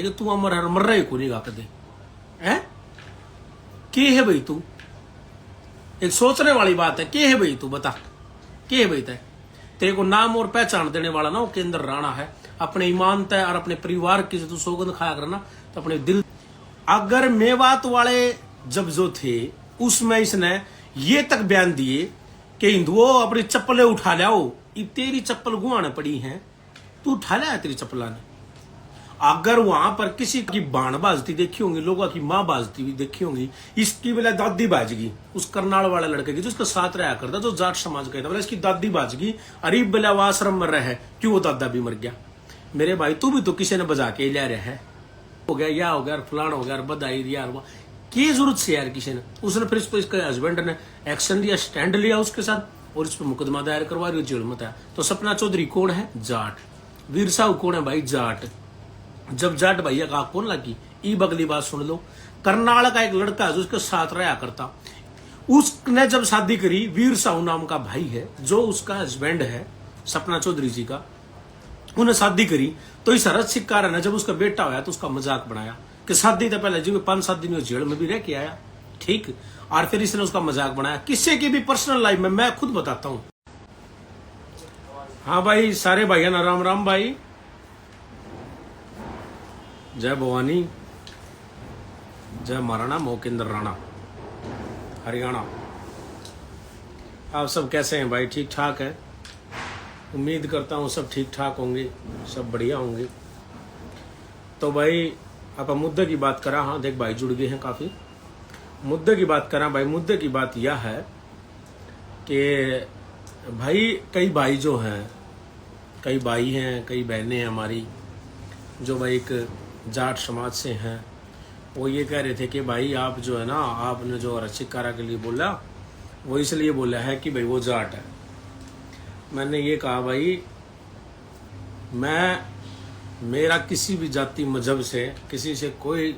कि तू अमर हर मर रहे को नहीं गा कदे है के है भाई तू। एक सोचने वाली बात है, के है भाई तू, बता के है भाई तय। तेरे को नाम और पहचान देने वाला ना उपेंद्र राणा है। अपने ईमान तय और अपने परिवार की जो तू सौगंध खाया करना तो अपने दिल। अगर मेवात वाले जब जो थे उसमें इसने ये तक बयान दिए कि हिंदुओं अपनी चप्पलें उठा लाओ, तेरी चप्पल गुआने पड़ी हैं, तू उठा लाया तेरी चप्पला ने। अगर वहां पर किसी की बाण बाजती देखी होंगी, लोगों की मां बाजती हुई देखी होंगी, इसकी बेला दादी बाजगी उस करनाल वाले लड़के की जो उसके साथ रहा करता, जो जाट समाज का था, बोला इसकी दादी बाजगी, अरीब बेला वो आश्रम में रहे, क्यों वो दादा भी मर गया। मेरे भाई तू भी तो किसी ने बजा के ले रहा है, हो गया या हो गया फलान हो गया बधाई यार, की जरूरत से यार किसी ने। उसने फिर इसको इसके हस्बैंड ने एक्शन लिया, स्टैंड लिया उसके साथ और इस पर मुकदमा दायर करवा रही जेल में था। तो सपना चौधरी कौन है? जाट। वीर साहू कौन है भाई? जाट। जब जाट भैया का कौन लगी, ई बगली बात सुन लो। करनाल का एक लड़का है जो उसके साथ रहा करता, उसने जब शादी करी, वीर साहू नाम का भाई है जो उसका हस्बैंड है सपना चौधरी जी का, उन्हें शादी करी। तो इस हरत शिकार ने जब उसका बेटा होया तो उसका मजाक बनाया कि शादी तो पहले जी 5-7 दिन जेल में भी रह के आया, ठीक। और फिर इसने उसका मजाक बनाया। किसी की भी पर्सनल लाइफ में मैं खुद बताता हूं। हाँ भाई, सारे भाइयों ना राम राम भाई, जय भवानी, जय महाराणा मोकेंद्र राणा, हरियाणा। आप सब कैसे हैं भाई? ठीक ठाक है? उम्मीद करता हूँ सब ठीक ठाक होंगे, सब बढ़िया होंगे। तो भाई आप मुद्दे की बात करा। हाँ देख भाई जुड़ गए हैं काफ़ी। मुद्दे की बात करा भाई। मुद्दे की बात यह है कि भाई कई भाई जो हैं, कई भाई हैं, कई बहनें हैं हमारी जो भाई एक जाट समाज से हैं, वो ये कह रहे थे कि भाई आप जो है ना, आपने जो रचिकारा के लिए बोला वो इसलिए बोला है कि भाई वो जाट है। मैंने ये कहा भाई मेरा किसी भी जाति मजहब से किसी से कोई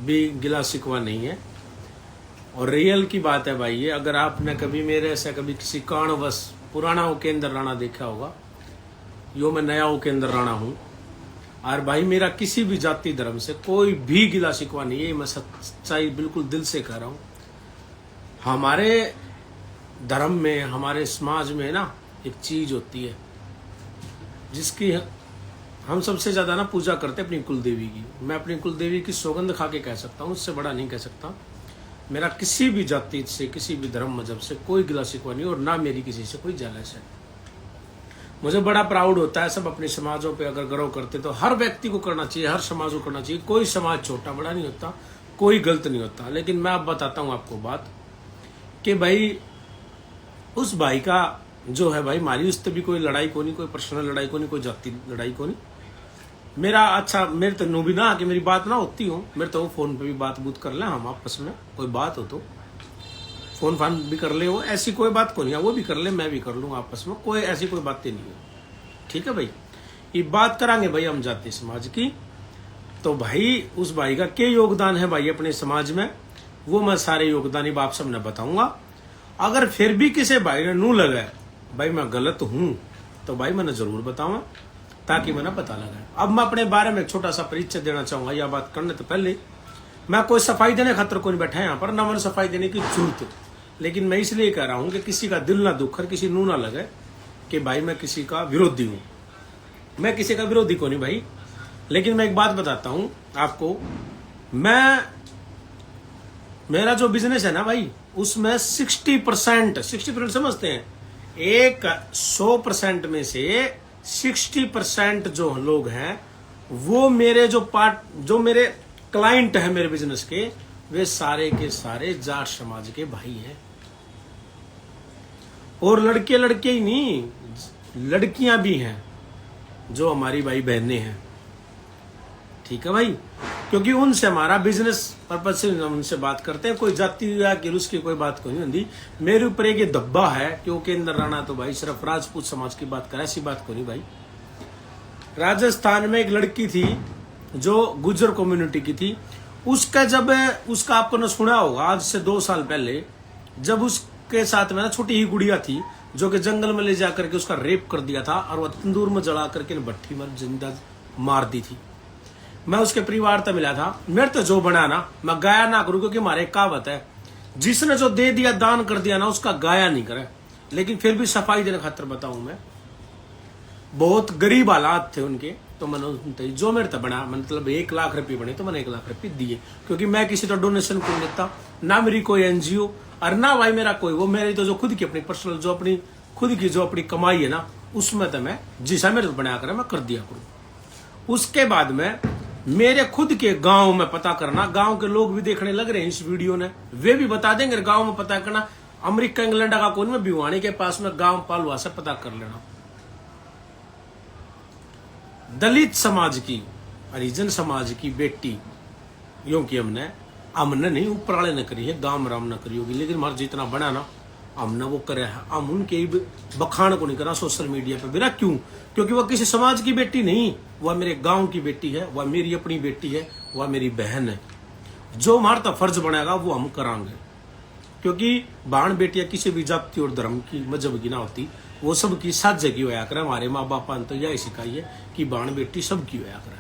भी गिला शिकवा नहीं है। और रियल की बात है भाई ये, अगर आपने कभी मेरे से कभी किसी कारणवश पुराना उपेंद्र राणा देखा होगा, यो मैं नया उपेंद्र राणा हूँ। और भाई मेरा किसी भी जाति धर्म से कोई भी गिला शिकवा नहीं है, मैं सच्चाई बिल्कुल दिल से कह रहा हूँ। हमारे धर्म में, हमारे समाज में ना एक चीज होती है जिसकी हम सबसे ज्यादा ना पूजा करते हैं, अपनी कुलदेवी की। मैं अपनी कुलदेवी की सौगंध खा के कह सकता हूँ, उससे बड़ा नहीं कह सकता। मेरा किसी भी जाति से, किसी भी धर्म मजहब से कोई गिला शिकवा नहीं और ना मेरी किसी से कोई जलस है। मुझे बड़ा प्राउड होता है। सब अपने समाजों पे अगर गर्व करते तो हर व्यक्ति को करना चाहिए, हर समाज को करना चाहिए। कोई समाज छोटा बड़ा नहीं होता, कोई गलत नहीं होता। लेकिन मैं अब बताता हूँ आपको बात कि भाई उस भाई का जो है भाई, मारी उससे भी कोई लड़ाई को नहीं, कोई पर्सनल लड़ाई को नहीं, कोई जाति लड़ाई को नहीं। मेरा अच्छा, मेरे तो नो भी ना कि मेरी बात ना होती हो, मेरे तो फोन पे भी बात बूत कर ले हम आपस में, कोई बात हो तो फोन फान भी कर ले, वो ऐसी कोई बात को नहीं है। वो भी कर ले, मैं भी कर लूँगा आपस में, कोई ऐसी कोई बातें नहीं है, ठीक है भाई। ये बात करांगे भाई हम जाति समाज की। तो भाई उस भाई का क्या योगदान है भाई अपने समाज में, वो मैं सारे योगदान आप सबने बताऊंगा। अगर फिर भी किसी भाई ने नू लगा भाई मैं गलत हूं तो भाई मैंने जरूर बताऊंगा ताकि मैंने पता लगा। अब मैं अपने बारे में एक छोटा सा परिचय देना चाहूंगा। यह बात करने तो पहले मैं कोई सफाई देने खतर को नहीं बैठा यहाँ पर, ना मैंने सफाई देने की जरूरत। लेकिन मैं इसलिए कह रहा हूँ कि किसी का दिल ना दुख, किसी नू ना लगे कि भाई मैं किसी का विरोधी हूँ। मैं किसी का विरोधी को नहीं भाई। लेकिन मैं एक बात बताता हूँ आपको, मेरा जो बिजनेस है ना भाई, उसमें 60% समझते हैं, एक 100% में से 60% जो लोग हैं वो मेरे जो मेरे क्लाइंट हैं मेरे बिजनेस के, वे सारे के सारे जाट समाज के भाई हैं। और लड़के ही नहीं, लड़कियां भी हैं जो हमारी भाई बहनें हैं, ठीक है भाई। क्योंकि उनसे हमारा बिजनेस पर्पज से उनसे बात करते हैं, कोई जाति या कि उसकी कोई बात को नहीं होती। मेरे ऊपर एक ये दब्बा है कि उपेंद्र राणा तो भाई सिर्फ राजपूत समाज की बात करे, ऐसी बात को नहीं भाई। राजस्थान में एक लड़की थी जो गुज्जर कम्युनिटी की थी, उसका आपको न सुना होगा, आज से 2 साल पहले जब उसके साथ में ना छोटी ही गुड़िया थी जो कि जंगल में ले जाकर के उसका रेप कर दिया था और वह तंदूर में जला करके भट्टी में जिंदा मार दी थी। मैं उसके परिवार तक मिला था। मेरे तो जो बना ना मैं गाया ना करूं, क्योंकि हमारे कहावत है जिसने जो दे दिया दान कर दिया ना उसका गाया नहीं करे। लेकिन फिर भी सफाई देने खातर बताऊं, मैं बहुत गरीब हालात थे उनके, तो मैंने जो मेरे तक बना, मतलब 1 लाख रुपये बने तो मैंने 1 लाख रुपये दिए, क्योंकि मैं किसी तो डोनेशन को देता ना, मेरी कोई एनजीओ और ना भाई मेरा कोई वो, मेरी तो जो खुद की अपनी पर्सनल जो अपनी खुद की जो अपनी कमाई है ना उसमें तो मैं जिसा मेरे बना कर मैं कर दिया करूँ। उसके बाद में मेरे खुद के गांव में पता करना, गांव के लोग भी देखने लग रहे हैं इस वीडियो ने, वे भी बता देंगे गांव में पता करना, अमेरिका इंग्लैंड का कौन में भिवानी के पास में गांव पालवा से पता कर लेना। दलित समाज की, हरिजन समाज की बेटी यूं की हमने नहीं ऊपर वाले ने करी है, दाम राम न करी होगी, लेकिन हमारा जितना बना ना हमने वो करे है। हम उनके बखान को नहीं करना सोशल मीडिया पे बिना, क्यों? क्योंकि वह किसी समाज की बेटी नहीं, वह मेरे गांव की बेटी है, वह मेरी अपनी बेटी है, वह मेरी बहन है। जो हमारा तो फर्ज बनेगा वो हम करांगे, क्योंकि बाण बेटियां किसी भी जाति और धर्म की मजहब की ना होती, वो सबकी साझे की होया करे। हमारे माँ बापा ने तो यही सिखाई है कि बाण बेटी सबकी होया करे।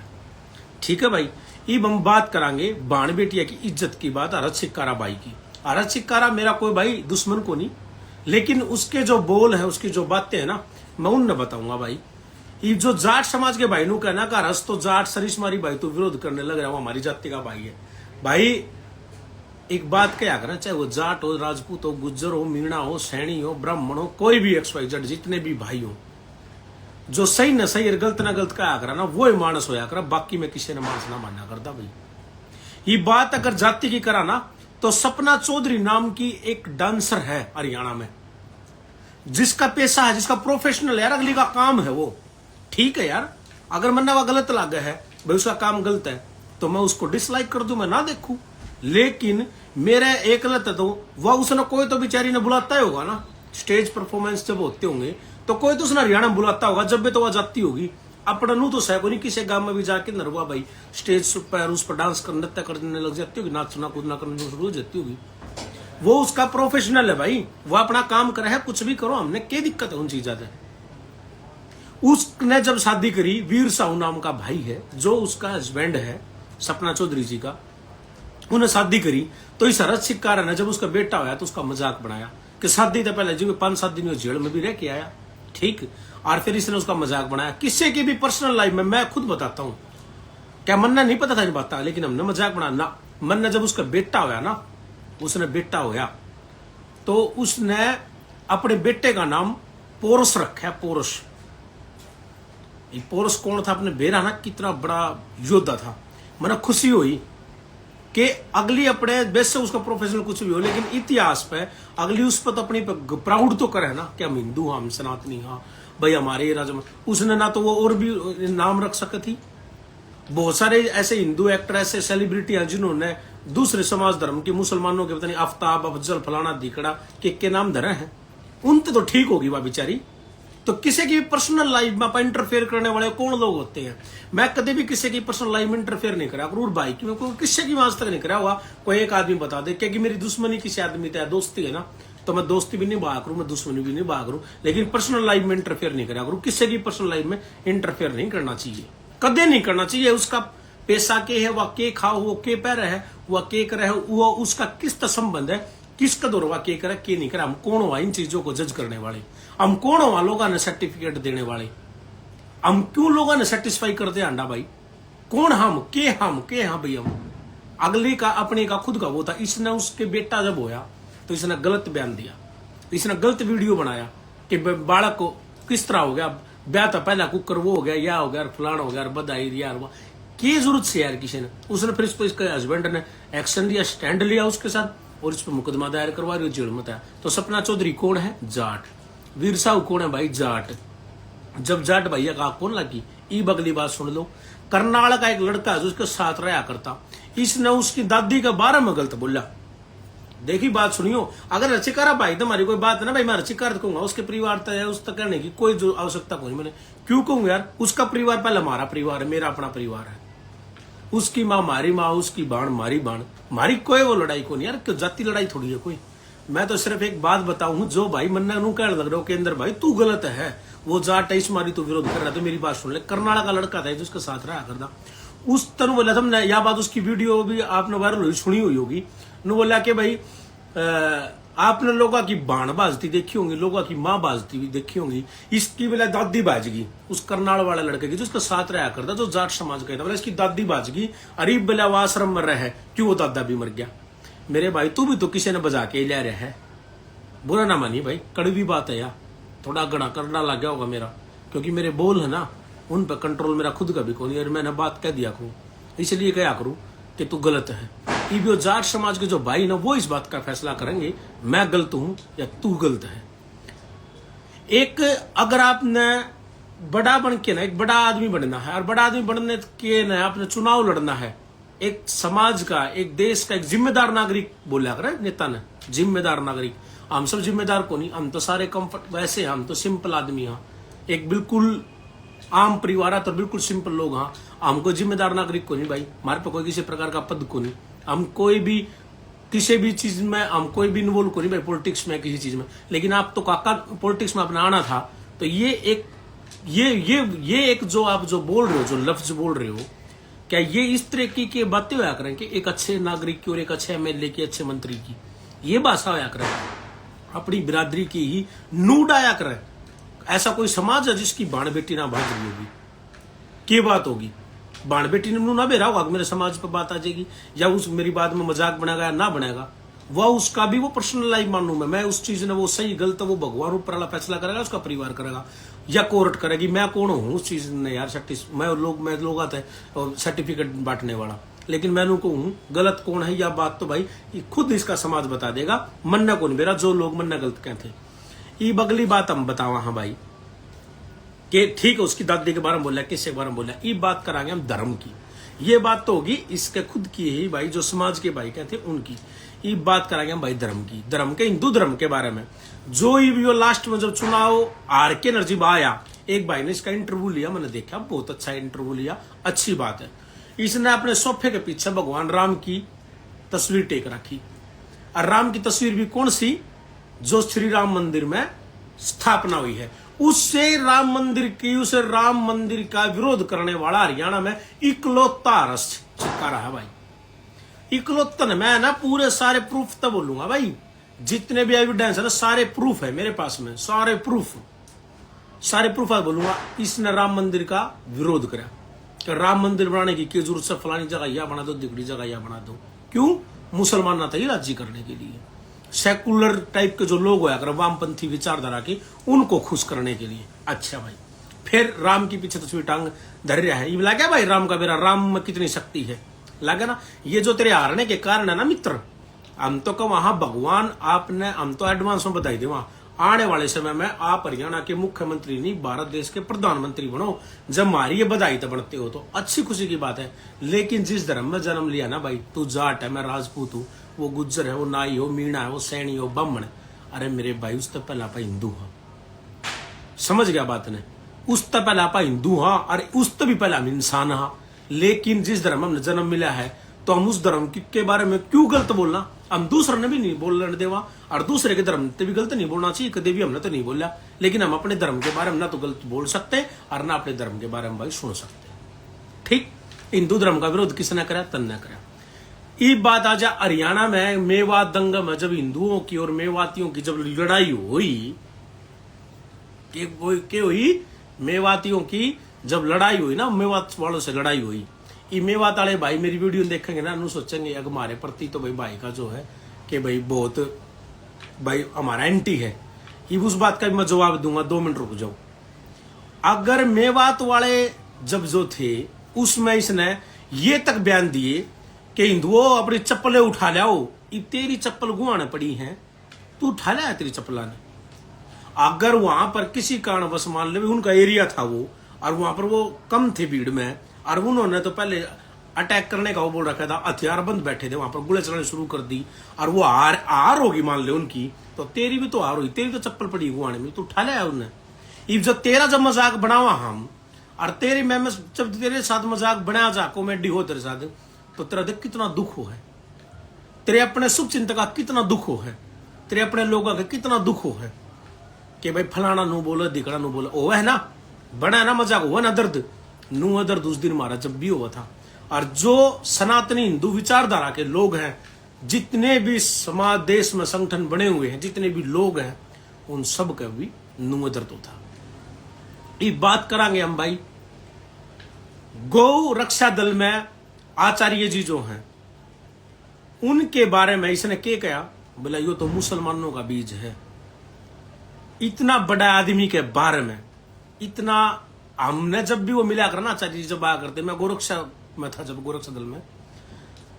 ठीक है भाई, अब हम बात करांगे बाण बेटिया की इज्जत की बात, अरज सिक्कारा भाई की। अरज सिक्कारा मेरा कोई भाई दुश्मन को नहीं, लेकिन उसके जो बोल है, उसकी जो बातें है ना, मैं उनने बताऊंगा भाई। ये जो जाट समाज के भाई नु कहना का रस तो जाट सरिस मारी भाई तो विरोध करने लग रहा है, वो हमारी जाति का भाई है। भाई एक बात क्या करना, चाहे वो जाट हो, राजपूत हो, गुज्जर हो, मीणा हो, सैनी हो, ब्राह्मण हो, कोई भी XYZ जितने भी भाई हो, जो सही न सही और गलत न गलत क्या करा ना वो ही मानस होया करा, बाकी में किसी ने मानस ना मानना करता भाई। ये बात अगर जाति की करा ना तो सपना चौधरी नाम की एक डांसर है हरियाणा में, जिसका पैसा है, जिसका प्रोफेशनल यार, अगली का काम है वो। ठीक है यार, अगर मन्ना वह गलत लगा है भाई, उसका काम गलत है तो मैं उसको डिसलाइक कर दूं, मैं ना देखूं। लेकिन मेरे एक गलत है तो वह उसने कोई तो बेचारी ने बुलाता ही होगा ना, स्टेज परफॉर्मेंस जब होते होंगे तो कोई तो उसने हरियाणा में बुलाता होगा, जब भी तो वह जाती होगी। अपना नू तो सैको नहीं, किसी गांव में भी जाके नरवा भाई स्टेज पर उस पर डांस कर नृत्य करने लग जाती होगी, नाचना कूदना करने शुरू हो जाती होगी। वो उसका प्रोफेशनल है भाई, वो अपना काम करे है, कुछ भी करो, हमने क्या दिक्कत है उन चीजों से। उसने जब शादी करी, वीर साहू नाम का भाई है जो उसका हस्बैंड है सपना चौधरी जी का, उन्हें शादी करी तो इस अरज सिक्कारा ने जब उसका बेटा होया तो उसका मजाक बनाया कि शादी तो पहले जी 5-7 दिन जेल में भी रह के आया। ठीक, और फिर इसने उसका मजाक बनाया। किसी की भी पर्सनल लाइफ में मैं खुद बताता हूं, क्या मन्ना नहीं पता था नहीं बात, लेकिन हमने मजाक बनाया ना। मन्ना जब उसका बेटा होया ना, उसने बेटा होया तो उसने अपने बेटे का नाम पोरस रखा। पोरस, ये पोरस कौन था? अपने बेरा ना कितना बड़ा योद्धा था। मैंने खुशी हुई कि अगली अपने बेस से उसका प्रोफेशनल कुछ भी हो, लेकिन इतिहास पे अगली उस पर तो अपनी प्राउड तो करे ना कि हम हिंदू, हम सनातनी, हाँ भाई हमारे राजा। उसने ना तो वो और भी नाम रख सके थी। बहुत सारे ऐसे हिंदू एक्टर, ऐसे सेलिब्रिटी हैं जिन्होंने दूसरे समाज धर्म के मुसलमानों के पता नहीं आफ्ताब, अफजल, फलाना दिकड़ा के नाम धरे हैं, उनसे तो ठीक होगी वह बेचारी। तो किसी की पर्सनल लाइफ में इंटरफेयर करने वाले कौन लोग होते हैं? मैं कभी भी किसी की पर्सनल लाइफ में इंटरफेयर नहीं करा क्रूर भाई, क्योंकि किसी की आज तक नहीं करा हुआ। कोई एक आदमी बता दे क्योंकि मेरी दुश्मनी किसी आदमी से दोस्ती है ना, तो मैं दोस्ती भी नहीं भाग करूं, मैं दुश्मनी भी नहीं भाग करूं, लेकिन पर्सनल लाइफ में इंटरफेयर नहीं करा करूं। किसी की पर्सनल लाइफ में इंटरफेयर नहीं करना चाहिए, कदे नहीं करना चाहिए। उसका पैसा के है, वह के खाओ, वो के पैर है, वह के करे, वो उसका किस संबंध है, किसका दौरवा के करे के नहीं करे। हम कौन हुआ इन चीजों को जज करने वाले? हम कौन हुआ लोगों ने सर्टिफिकेट देने वाले? हम क्यों लोगों ने सेटिस्फाई करते अंडा भाई? कौन हम के हाँ भाई, हम अगले का अपने का खुद का वो था। इसने उसके बेटा जब होया तो इसने गलत बयान दिया, इसने गलत वीडियो बनाया कि बालक को किस तरह हो गया, ब्याह था पहला कुकर वो हो गया, या हो गया, फलाना हो गया, बधाई यार वह की जरूरत से यार किसी ने। उसने फिर इस पर इसके हस्बैंड ने एक्शन लिया, स्टैंड लिया उसके साथ और इस पर मुकदमा दायर करवा रही जेल में था। तो सपना चौधरी कौन है? जाट। वीर साहू कौन है भाई? जाट। जब जाट भैया का कौन लगी, ई बगली बात सुन लो। करनाल का एक लड़का है जो उसके साथ रहा करता, इसने उसकी दादी का 12 में गलत बोला। देखी बात सुनियो, अगर रचिकारा भाई तुम्हारी कोई बात है ना भाई, मैं रचिकार कहूंगा, उसके परिवार तक है, उस तक कहने की कोई जो आवश्यकता को नहीं। मैंने क्यों कहूंगा यार, उसका परिवार पहले हमारा परिवार है, मेरा अपना परिवार है। उसकी माँ मारी माँ, उसकी बाण मारी बाण, मारी कोई वो लड़ाई को नहीं यार, क्यों जाति लड़ाई थोड़ी है कोई। मैं तो सिर्फ एक बात बताऊं, जो भाई मन्ना नू कहने लग रहा हो केंद्र भाई तू गलत है, वो जाट इस मारी तू विरोध कर रहा है, तो मेरी बात सुन ले। करनाल का लड़का था जिसके साथ रहा करता, उस तरह बोला था हमने, या बात उसकी वीडियो भी आपने वायरल हुई सुनी हुई होगी। उन्होंने बोला कि भाई आपने लोगों की बाण बाजती देखी होंगी, लोगों की माँ बाजती भी देखी होंगी, इसकी बोला दादी बाजगी, उस करनाल वाले लड़के की जो उसका साथ रहा करता, जो जाट समाज का था, बोला इसकी दादी बाजगी, अरीब बोला वो आश्रम में रहे, क्यों वो दादा भी मर गया। मेरे भाई तू भी तो किसी ने बजा के ले रहा है, बुरा ना मानी भाई, कड़वी बात है यार, थोड़ा गड़ा करना लग गया होगा मेरा, क्योंकि मेरे बोल है ना उन पर कंट्रोल मेरा खुद का भी कोई नहीं, और मैंने बात कह दिया करूँ, इसलिए क्या करूँ कि तू गलत है। ये जाट समाज के जो भाई ना वो इस बात का फैसला करेंगे मैं गलत हूं या तू गलत है। एक अगर आपने बड़ा बन के ना एक बड़ा आदमी बनना है, और बड़ा आदमी बनने के ना आपने चुनाव लड़ना है, एक समाज का, एक देश का एक जिम्मेदार नागरिक बोला करे नेता ने, जिम्मेदार नागरिक। हम सब जिम्मेदार को नहीं, हम तो सारे कंफर्ट वैसे, हम तो सिंपल आदमी हाँ, एक बिल्कुल आम परिवार तो बिल्कुल सिंपल लोग हाँ, हमको जिम्मेदार नागरिक को नहीं भाई, हमारे पे कोई किसी प्रकार का पद को नहीं, हम कोई भी किसी भी चीज में हम कोई भी इन्वॉल्व को नहीं भाई, पॉलिटिक्स में किसी चीज में। लेकिन आप तो काका पॉलिटिक्स में अपना आना था, तो ये एक जो आप जो बोल रहे हो, जो लफ्ज बोल रहे हो, क्या ये इस तरह की बातें होया करें कि एक अच्छे नागरिक की और एक अच्छे एमएलए की, अच्छे मंत्री की ये भाषा होया करें, अपनी बिरादरी की ही नूड आया करें। ऐसा कोई समाज है जिसकी बाण बेटी ना भाग रही होगी, क्या बात होगी, बाण बेटी ने ना बेरा होगा, मेरे समाज पर बात आ जाएगी, या उस मेरी बात में मजाक बनाएगा या ना बनाएगा, वह उसका भी वो पर्सनल लाइफ मानू मैं उस चीज ने वो सही गलत वो भगवान ऊपर वाला फैसला करेगा, उसका परिवार करेगा या कोर्ट करेगी, मैं कौन हूँ उस चीज ने यार, मैं लोग आते हैं सर्टिफिकेट बांटने वाला, लेकिन मैं कहूँ गलत कौन है या बात तो भाई खुद इसका समाज बता देगा, मन्ना कौन मेरा, जो लोग मन्ना गलत कहते। ये बगली बात हम बतावा हाँ भाई कि ठीक है उसकी दादी के बारे में बोला, किसके बारे में बोला, ये बात करांगे हम धर्म की, ये बात तो होगी इसके खुद की ही भाई, जो समाज के भाई कहते उनकी, ये बात करांगे हम भाई धर्म की, धर्म के, हिंदू धर्म के बारे में। जो ये लास्ट में जब चुनाव हार के नजीब आया, एक भाई ने इसका इंटरव्यू लिया, मैंने देखा बहुत अच्छा इंटरव्यू लिया, अच्छी बात है। इसने अपने सोफे के पीछे भगवान राम की तस्वीर टेक रखी, और राम की तस्वीर भी कौन सी, जो श्री राम मंदिर में स्थापना हुई है, उससे राम मंदिर का विरोध करने वाला हरियाणा में इकलौता अरेस्ट चिपका रहा है भाई, इकलौता। मैं ना पूरे सारे प्रूफ तब बोलूंगा भाई, जितने भी एविडेंस है ना सारे प्रूफ है मेरे पास में, सारे प्रूफ है बोलूंगा। इसने राम मंदिर का विरोध करा कि राम मंदिर बनाने की क्या जरूरत है, फलानी जगह यह बना दो, दिगड़ी जगह यह बना दो, क्यों, मुसलमान ना था ये राज्य करने के लिए, सेकुलर टाइप के जो लोग होया कर वामपंथी विचारधारा के, उनको खुश करने के लिए। अच्छा भाई, फिर राम की पीछे तस्वीर टांग धर रहा है, ये लगा भाई राम का बेरा, राम में कितनी शक्ति है, लगा ना। ये जो तेरे हारने के कारण है ना मित्र, हम तो वहां भगवान आपने, हम तो एडवांस में बधाई दे, वहां आने वाले समय में आप हरियाणा के मुख्यमंत्री नहीं भारत देश के प्रधानमंत्री बनो, जब हमारी ये बधाई तो बनते हो तो अच्छी खुशी की बात है। लेकिन जिस धर्म में जन्म लिया ना भाई, तू जाट है, मैं राजपूत हूँ, वो गुज्जर है, वो नाई हो, मीणा है, वो सैनी हो, ब्राह्मण, अरे मेरे भाई उस तक पहले आप हिंदू हाँ, समझ गया बात ने, उस तक पहले आप हिंदू हाँ, अरे उस तक भी पहले हम इंसान हाँ। लेकिन जिस धर्म में जन्म मिला है तो हम उस धर्म के बारे में क्यों गलत बोलना, हम दूसरे ने भी नहीं बोलने देवा, और दूसरे के धर्म से भी गलत नहीं बोलना चाहिए, कभी भी हमने तो नहीं बोला। लेकिन हम अपने धर्म के बारे में ना तो गलत बोल सकते और ना अपने धर्म के बारे में भाई सुन सकते। ठीक, हिंदू धर्म का विरोध किसने करा, तन ने करा। ये बात आज हरियाणा में मेवात दंगम में जब हिंदुओं की और मेवातियों की जब लड़ाई हुई, हुई मेवातियों की जब लड़ाई हुई ना, मेवात वालों से लड़ाई हुई, ये मेवात वाले भाई मेरी वीडियो देखेंगे ना, सोचेंगे अगर हमारे प्रति तो भाई का जो है कि भाई बहुत भाई हमारा एंटी है। ये उस बात का भी मैं जवाब दूंगा, 2 मिनट रुक जाओ। अगर मेवात वाले जब जो थे उसमें इसने ये तक बयान दिए कि हिंदुओं अपनी चप्पलें उठा लाओ, ये तेरी चप्पल गुआने पड़ी हैं, तू उठा लाया तेरी चप्पला ने। अगर वहां पर किसी कारणवश मान ले उनका एरिया था वो, और वहां पर वो कम थे भीड़ में, और उन्होंने तो पहले अटैक करने का वो बोल रखा था, हथियार बंद बैठे थे वहां पर, गोले चलाने शुरू कर दी, और वो हार होगी मान ले उनकी, तो तेरी भी तो हार हुई, तेरी तो चप्पल पड़ी गुआने में, तो उठा लिया उन्हें। जब तेरा जब मजाक बनावा हम, और तेरी मैं जब तेरे साथ मजाक बनाया जा, कॉमेडी हो तेरे साथ, तो तेरा देख कितना दुख हो है, तेरे अपने शुभ चिंतक का कितना दुख हो है, तेरे अपने लोगों का कितना दुख हो है कि भाई फलाना नू बोलो, दिखड़ा नू बोलो, ओ है ना, बड़ा है ना मजाक, हुआ ना दर्द, नू दर्द उस दिन मारा जब भी हुआ था। और जो सनातनी हिंदू विचारधारा के लोग हैं, जितने भी समाज देश में संगठन बने हुए हैं, जितने भी लोग हैं, उन सब का भी नुए दर्द होता। ये बात करांगे हम भाई। गौ रक्षा दल में आचार्य जी जो हैं, उनके बारे में इसने क्या कहा, बोला यो तो मुसलमानों का बीज है। इतना बड़ा आदमी के बारे में इतना, हमने जब भी वो मिला कर ना आचार्य जी जब आया करते, मैं गोरक्षा में था, जब गोरक्षा दल में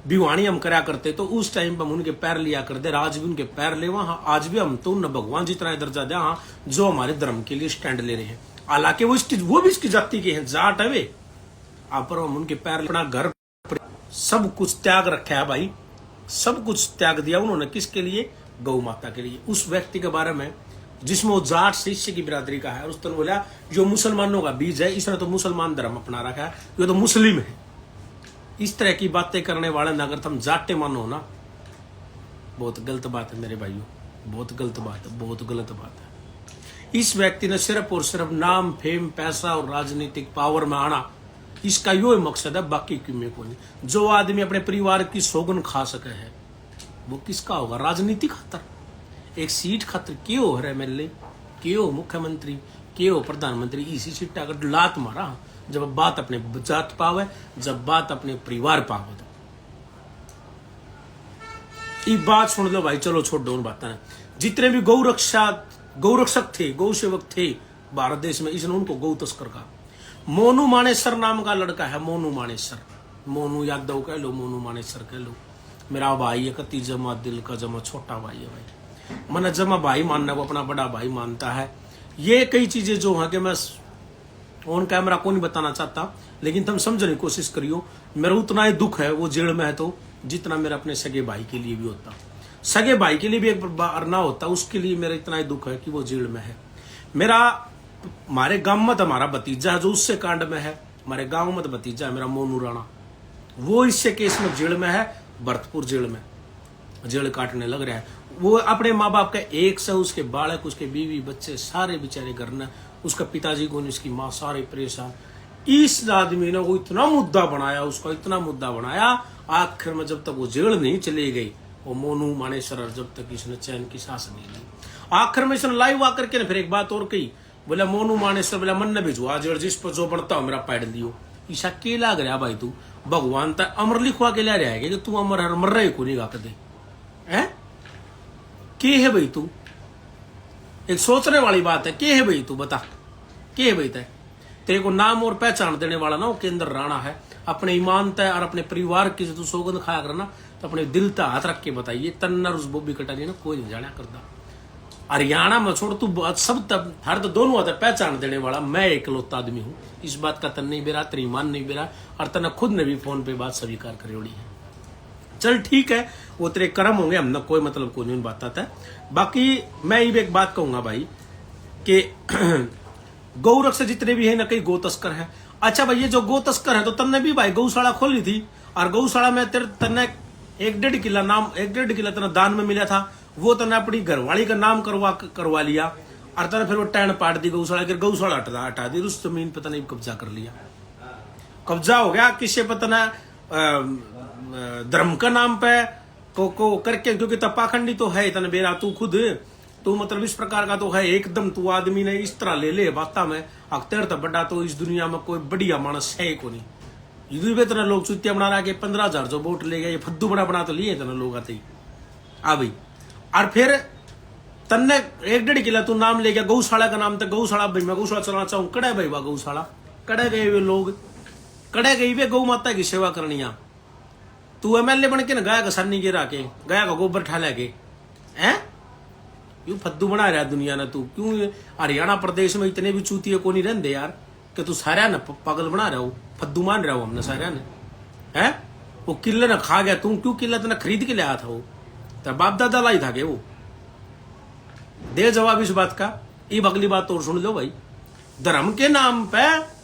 भिवाणी हम करा करते, तो उस टाइम पर हम उनके पैर लिया करते, आज भी उनके पैर ले वहां। आज भी हम तो उन भगवान जितना दर्जा दे हाँ, जो हमारे धर्म के लिए स्टैंड ले रहे हैं। हालांकि वो भी इसकी जाति के हैं, जाट है वे, आप पर हम उनके पैर, अपना घर, सब कुछ त्याग रखा है भाई, सब कुछ त्याग दिया उन्होंने। किसके लिए? गौ माता के लिए। उस व्यक्ति के बारे में जिसमें वो जाट शिष्य की बिरादरी का है, उसने बोला जो मुसलमानों का बीज है, इसने तो मुसलमान धर्म अपना रखा है, ये तो मुस्लिम है। इस तरह की बातें करने वाले ना अगर तुम जाटे मानो ना, बहुत गलत बात है मेरे भाइयों, बहुत गलत बात है, बहुत गलत बात है। इस व्यक्ति ने सिर्फ और सिर्फ नाम, फेम, पैसा और राजनीतिक पावर में आना, इसका यो मकसद है, बाकी क्यों में कोई नहीं। जो आदमी अपने परिवार की सौगन खा सके है, वो किसका होगा? राजनीति खातर, एक सीट खातर क्यों हो रहा है मेरे लिए, क्यों मुख्यमंत्री, क्यों प्रधानमंत्री, इसी सीट अगर लात मारा। जब बात अपने जात पावे, जब बात अपने परिवार पावे, तो ये बात सुन लो भाई। चलो छोड़ दो उन बातें। जितने भी गौरक्षक थे, गौ सेवक थे भारत देश में, इसने उनको गौ तस्कर कहा। मोनू मानेसर नाम का लड़का है, मोनू मानेसर, मोनू यादव कह लो, मोनू मानेसर कह लो, मेरा भाई है, कति जमा दिल का जमा छोटा भाई है भाई। मैंने जमा भाई मानना को अपना बड़ा भाई मानता है। ये कई चीजें जो है कि मैं ऑन कैमरा को नहीं बताना चाहता, लेकिन तुम समझने की कोशिश करियो। मेरा उतना ही दुख है वो जेल में है, तो जितना मेरा अपने सगे भाई के लिए भी होता, सगे भाई के लिए भी एक बार ना होता, उसके लिए मेरा इतना ही दुख है कि वो जेल में है। मेरा हमारे गांव में हमारा भतीजा जो उससे कांड में है, हमारे गांव में भतीजा है मेरा मोनू राणा, वो इससे केस में जेल में है, भरतपुर जेल में जेल काटने लग रहा है। वो अपने माँ बाप का एक से, उसके बालक, उसके बीवी बच्चे सारे बेचारे घर न, उसका पिताजी को, उसकी माँ, सारे परेशान। इस आदमी ने वो इतना मुद्दा बनाया, उसका इतना मुद्दा बनाया, आखिर में जब तक वो जेल नहीं चली गई, वो मोनू मानेसर, जब तक इसने चैन की सांस नहीं ली, आखिर में इसने लाइव आकर के फिर एक बात और कही, बोला मोनू मानेसर, बोला मन ने भिजवा जेल, जिस पर जो बनता हो मेरा पैड लियो। ईशा के लाग रहा भाई, तू भगवान तक अमर लिखवा के ला रहा है कि तू अमर हर मर रहे को नहीं गा दे है? के है भाई तू? एक सोचने वाली बात है। के है भाई तू? बता के है भाई? तेरे को नाम और पहचान देने वाला ना वो केंद्र राणा है। अपने ईमान तय और अपने परिवार की जो तू सौगंध खाया करना, तो अपने दिल तक हाथ रख के बताइए, तन्नर उस बोबी कटारी ना कोई नहीं जाना करता। हरियाणा में छोड़ तू सब तब हर तो दोनों आता पहचान देने वाला मैं एकलौता आदमी हूँ। इस बात का तन नहीं बेरा, तेरी ईमान नहीं बेरा, और तना खुद ने भी फोन पे बात स्वीकार करी ओड़ी है। चल ठीक है, वो तेरे कर्म होंगे, हमने कोई मतलब को नहीं बात आता है। बाकी मैं ये भी एक बात कहूंगा भाई कि गौरक्षक जितने भी है ना, कई गौ तस्कर है। अच्छा भाई, ये जो गौ तस्कर है, तो तन्ने भी भाई गौशाला खोली थी, और गौशाला में तेरे तन्ने 1.5 किला तना दान में मिला था, वो तने अपनी घरवाली का नाम करवा लिया, और तने फिर वो टैन पाट दी गौशाला की, गौशाला हटा दी, उस जमीन पे तने कब्जा कर लिया। कब्जा हो गया किससे पता ना, धर्म का नाम पे को करके, क्योंकि तपाखंडी तो है इतना बेरा, तू खुद तू मतलब इस प्रकार का तो है एकदम, तू आदमी ने इस तरह ले बाता में अख्तर तो बड़ा, तो इस दुनिया में कोई बढ़िया मानस है को नहीं। इधर इतना लोग चुतिया बना रहा कि 15,000 जो वोट ले गए, ये फद्दू बना तो लिए इतना लोग आते ही आ भाई। और फिर तन्ने 1.5 किला तू नाम ले गया गौशाला का नाम, तो गौशाला भाई मैं गौशाला चलाना चाहूँ, कड़े भाई वह गौशाला, कड़े गए वे लोग, कड़े गई वे गौ माता की सेवा करनिया। तू MLA बन के ना गाय का सन्नी गिरा के, गाय का गोबर ठाला के, हैं क्यों फद्दू बना रहा दुनिया ने? तू क्यों हरियाणा प्रदेश में इतने भी चूतिए को नहीं रहते यार, कि तू सारा ने पागल बना रहा हो, फद्दू मान रहा हो हमने सारा ने, हैं? वो किले ने खा गया, तू क्यों किला तेना खरीद के लाया था? वो तेरा बाप दादा लाई था के? वो दे जवाब इस बात का। ये अगली बात और सुन लो भाई, धर्म के नाम पे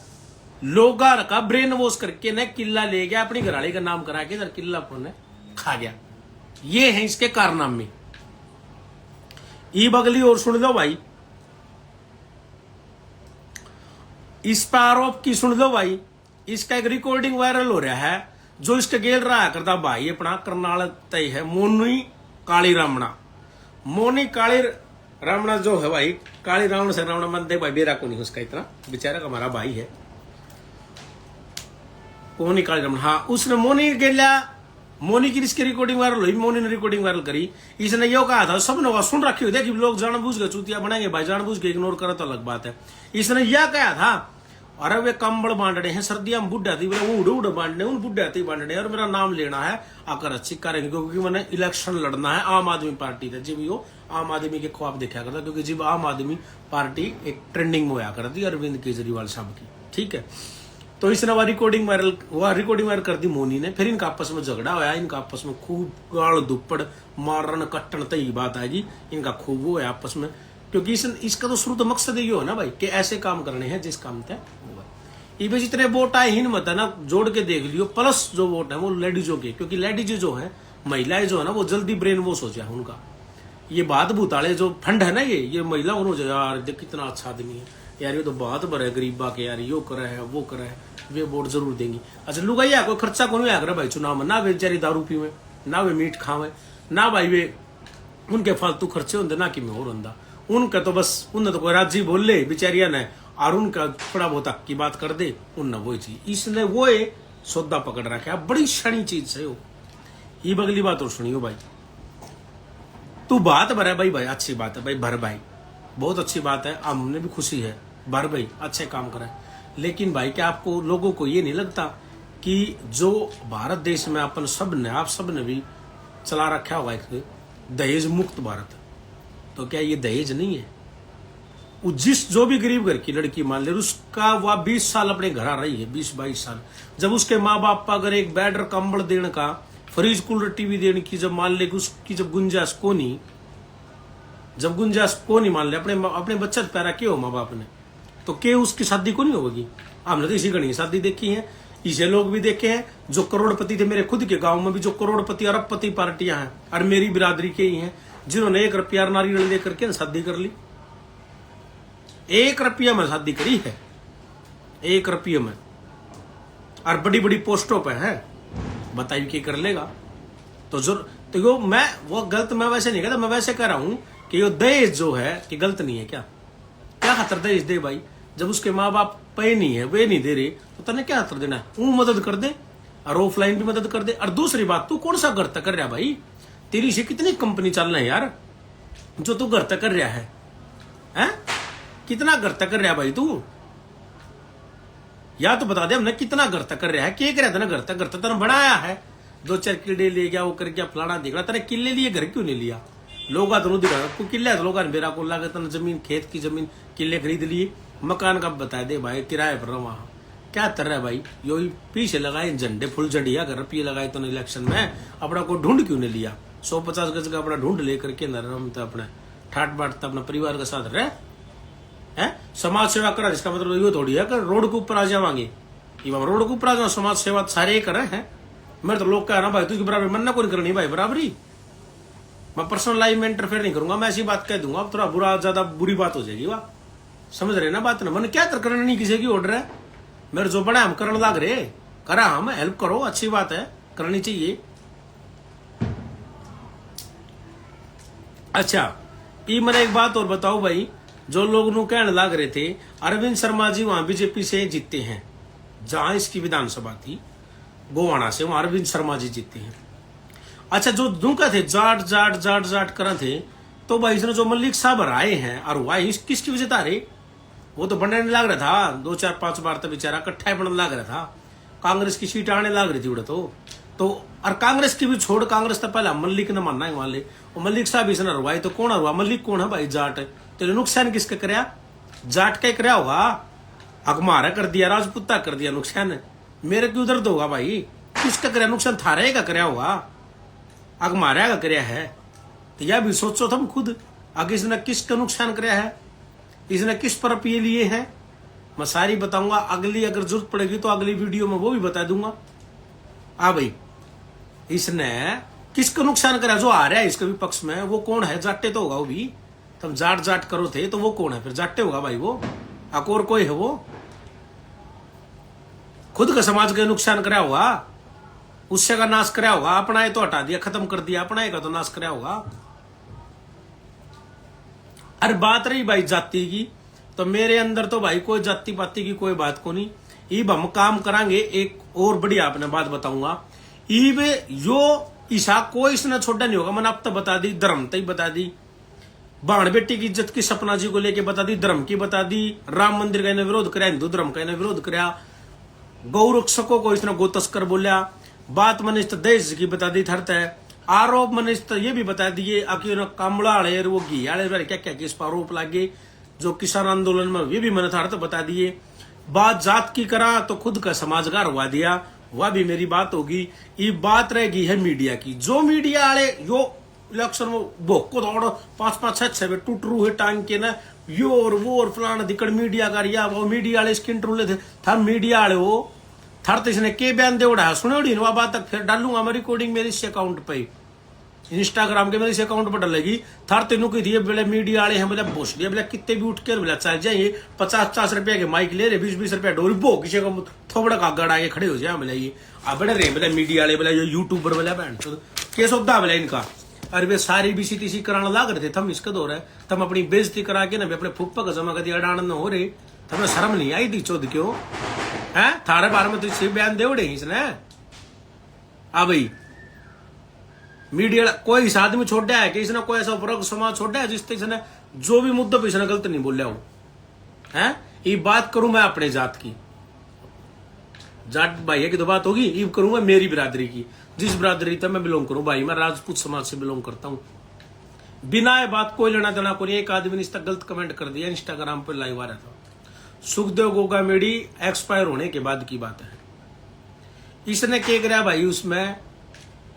लोगा का ब्रेन वॉश करके ने किला ले गया, अपनी घराड़ी का नाम करा के किला ने खा गया। ये है इसके कारनामे। ई बगली और सुन लो भाई, इस पर आरोप की सुन लो भाई। इसका एक रिकॉर्डिंग वायरल हो रहा है, जो इसके गेल रहा करता भाई अपना करनाल तय है मोनी काली रामणा। मोनी काली रामणा जो है भाई, काली रावण से रावण मन दे भाई, बेरा को नहीं उसका इतना, बेचारा का हमारा भाई है मोनी काली रामणा। हाँ, उसने मोनी गेला, मोनी की इसकी रिकॉर्डिंग वायरल हुई, मोनी ने रिकॉर्डिंग वायरल करी। इसने यो कहा था, सबने सुन रखी हुई थी कि लोग जानबूझ के चूतिया बनाएंगे भाई, जानबूझ के इग्नोर करो तो अलग बात है। इसने यह कहा था, अरे वे कंबल बांटने हैं, सर्दियां में बुढ़ा थी, बोले उड़ उड़ बांटने, उन बुढ़ा थी बांटने, और मेरा नाम लेना है, आकर अच्छी करेंगे, क्योंकि मैंने इलेक्शन लड़ना है आम आदमी पार्टी से। जब वो आम आदमी के ख्वाब देखा करता, क्योंकि जब आम आदमी पार्टी एक ट्रेंडिंग में होया करती अरविंद केजरीवाल साहब की, ठीक है। तो इसने वह रिकॉर्डिंग वायरल कर दी मोनी ने। फिर इनका आपस में झगड़ा होया, इनका आपस में खूब गाल दुप्पड़ मारन कट्टन तय बात आएगी, इनका खूब वो है आपस में, क्योंकि इसका तो शुरू तो मकसद ये हो ना भाई कि ऐसे काम करने हैं जिस काम तय होगा। ये भी जितने वोट आए हिन मत है ना, जोड़ के देख लियो, प्लस जो वोट है वो लेडीजों के, क्योंकि लेडीज जो है, महिलाएं जो है ना, वो जल्दी ब्रेन वॉश हो जाए उनका। ये बात भूताले जो फंड है ना, ये महिला उन्होंने यार देख कितना अच्छा आदमी है यार, ये तो बात भरे गरीबा के यार, यो करे है वो करे है, वे वोट जरूर देंगी। अच्छा लुगाई कोई खर्चा को नहीं आकर भाई चुनाव में, ना वे बेचारी दारू पीवे, ना वे मीट खावे, ना भाई वे उनके फालतू खर्चे होंगे, ना कि मैं और होंदा उनका, तो बस उन्हें तो कोई राजी बोल ले बेचारिया ने, और उनका थोड़ा बहुत की बात कर दे उनने वही चीज, इसने वो सौदा पकड़ रखा, बड़ी शनी चीज है वो। ये अगली बात और सुनियो भाई, तू बात भर है भाई, अच्छी बात है भाई, भर भाई बहुत अच्छी बात है, हमने भी खुशी है, भर भाई अच्छे काम करे। लेकिन भाई क्या आपको लोगों को ये नहीं लगता कि जो भारत देश में अपन सब ने, आप सब ने भी चला रखा हुआ एक दहेज मुक्त भारत, तो क्या ये दहेज नहीं है? जिस जो भी गरीब घर की लड़की मान ले, उसका वह 20 साल अपने घर आ रही है, 20-22 साल, जब उसके माँ बाप का अगर एक बेड और कंबल देने का, फ्रिज कूलर टीवी देने की जब मान ले उसकी जब गुंजाइश को नहीं मान ले, अपने बच्चे पैरा के हो माँ बाप ने, तो के उसकी शादी को नहीं होगी। हमने तो इसी गणी शादी देखी है, इसे लोग भी देखे हैं, जो करोड़पति थे मेरे खुद के गांव में भी, जो करोड़पति अरबपति पार्टियां हैं, और मेरी बिरादरी के ही हैं, जिन्होंने 1 रुपया नारियल लेकर के शादी कर ली, 1 रुपया में शादी करी है, 1 रुपये में, और बड़ी बड़ी पोस्टों पे है, बताइए क्या कर लेगा। तो यो मैं वो गलत मैं वैसे नहीं कहता, मैं वैसे कह रहा हूं कि यो दहेज जो है कि गलत नहीं है, क्या खातर दहेज दे भाई, जब उसके माँ बाप पे नहीं है, वे नहीं दे रहे, तो तने क्या खातर देना है? वो मदद कर दे, और ऑफलाइन भी मदद कर दे। और दूसरी बात, तू कौन सा घर तक कर रहा भाई, तेरी से कितनी कंपनी चल रहा है यार, जो तू घर तक कर रहा है, हैं? कितना घर तक कर रहा है भाई तू, या तो बता दे हमने कितना घर तक कर रहा है, क्या कर रहा था ना घर तक तने बनाया है, 2-4 किले ले गया, वो कर गया, फलाना दिख रहा, तेरे किले लिए घर क्यों नहीं लिया? लोग दोनों दिखा किले है, तो लोग बेरा को लगा तना जमीन, खेत की जमीन किले खरीद लिए, मकान का बता दे भाई, किराए पर वहां क्या कर रहा है भाई, यो पीछे लगाए झंडे फुल झंडिया घर रुपये लगाए तो इलेक्शन में, अपना को ढूंढ क्यों नहीं लिया? 150 गज का अपना ढूंढ लेकर के तो अपने ठाट बाट अपना परिवार के साथ रहे है, समाज सेवा करा, जिसका मतलब ये थोड़ी है कि रोड के ऊपर आ जावांगे, रोड के ऊपर आ जाओ, समाज सेवा सारे करे हैं। मेरे तो लोग कह रहा भाई तुझे बराबरी मन ना कोई करनी भाई, बराबरी मैं पर्सनल लाइफ में इंटरफेयर नहीं करूंगा, मैं ऐसी बात कह दूंगा, अब थोड़ा बुरा ज्यादा बुरी बात हो जाएगी, वाह समझ रहे ना बात ना, मैंने क्या करना नहीं किसी की ऑर्डर है, मेरे जो बड़ा हम करने लग रहे, करा हम हेल्प करो, अच्छी बात है, करनी चाहिए। अच्छा ये मैंने एक बात और बताओ भाई, जो लोग नु कहने लग रहे थे अरविंद शर्मा जी वहां बीजेपी से जीतते हैं, जहां इसकी विधानसभा थी गोवाना से, वहां अरविंद शर्मा जी जीतते हैं। अच्छा जो दुका थे जाट कर थे, तो भाई इसने जो मलिक साहब आए हैं, और वह किसकी वजह था रे, वो तो बनने लग रहा था 2-4-5 बार, तो बेचारा इकट्ठा बनने लग रहा था, कांग्रेस की सीट आने लग रही थी उड़े तो और कांग्रेस की भी छोड़, कांग्रेस तो पहले मल्लिक ने मानना है वाले, वो मल्लिक साहब इसने हरवाई, तो कौन हरवा? मल्लिक कौन है भाई? जाट। तो नुकसान किसका कराया? जाट का कराया होगा, हमारा कर दिया, राजपूता कर दिया नुकसान, मेरे क्यों दर्द होगा भाई? किसका कराया नुकसान? थारे का कराया होगा, हमारा का कराया है, तो यह भी सोचो तुम खुद, आगे इसने किसका नुकसान कराया है, इसने किस पर पिए लिए हैं, मैं सारी बताऊंगा, अगली अगर जरूरत पड़ेगी तो अगली वीडियो में वो भी बता दूंगा। हाँ भाई इसने किसको नुकसान करा? जो आ रहा है इसके भी पक्ष में, वो कौन है? जाटे तो होगा वो भी, तुम जाट करो थे तो वो कौन है? फिर जाटे होगा भाई वो, अकोर कोई है वो, खुद का समाज का नुकसान करा होगा, उससे का नाश कराया होगा, अपना ये तो हटा दिया, खत्म कर दिया, अपना का तो नाश कराया होगा। अरे बात रही भाई जाति की, तो मेरे अंदर तो भाई कोई जाति पाति की कोई बात को नहीं। इब हम काम करांगे, एक और बड़ी आपने बात बताऊंगा। इब यो ईसा कोई इसने छोड़ा नहीं होगा। मैंने अब तक बता दी, धर्म तक बता दी, बाण बेटी की इज्जत की सपना जी को लेके बता दी, धर्म की बता दी, राम मंदिर का इन्हें विरोध कराया, हिंदू धर्म का इन्हें विरोध कराया, गौरक्षकों को इसने गोतस्कर बोलिया, बात मैंने इस देश की बता दी थरत है, आरोप मैंने इस ये भी बता दिए आखिर कामड़ा आड़े वो घी आड़े क्या क्या किस पर आरोप लागे, जो किसान आंदोलन में ये भी मैंने थरत बता दिए। बात जात की करा तो खुद का समाजगार हुआ दिया, वह भी मेरी बात होगी। ये बात रहेगी है मीडिया की, जो मीडिया आड़े यो इलेक्शन में भोको दौड़ 5-5-6 टूट रू है टांग के ना, यो और वो और फलाना दिक्कत मीडिया का रिया, वो मीडिया वाले इसके इंटरव्यू थे था, मीडिया वाले वो थर तो इसने के बयान दे उड़ा सुने उड़ी वह बात तक फिर डालूंगा मैं रिकॉर्डिंग मेरे इस अकाउंट पे, इंस्टाग्राम के मेरे इस अकाउंट पर डलेगी। थर तेनों की दिए बोले मीडिया वाले हैं, बोले बोस दिया, बोले कितने भी उठ के बोले चल जाइए, 50-50 रुपया के माइक ले रहे, 20-20 रुपया डोरी बो किसी को थोड़ा का गड़ आगे खड़े हो जाए, बोले ये अब बड़े रहे बोले मीडिया वाले, बोले यूट्यूबर बोले बहन के सौदा बोले इनका। अरे वे सारी बीसी तीसी कराना लाग रहे थे, थम इसका दो रहे, तम अपनी बेइज्जती करा के ना अपने फुप्पा का जमा कर दिया अड़ान हो रहे, तुम्हें शर्म नहीं आई दी चौध क्यों है? थारे बारे में तो इसे बयान दे उड़े इसने। हाँ भाई मीडिया कोई इस आदमी छोड़ा है कि इसने कोई ऐसा वर्ग समाज छोड़ा है जिससे इसने जो भी मुद्दों पर इसने गलत नहीं बोलिया हो है। ये बात करूं मैं अपने जात की, जाट भाई की तो बात होगी, ये करूंगा मेरी बिरादरी की, जिस बिरादरी तक मैं बिलोंग करूं। भाई मैं राजपूत समाज से बिलोंग करता हूं, बिना ये बात कोई लेना देना कोई। एक आदमी ने इस तक गलत कमेंट कर दिया इंस्टाग्राम पर लाइव आ रहा था, सुखदेव गोगा मेडी एक्सपायर होने के बाद की बात है। इसने क्या कराया भाई, उसमें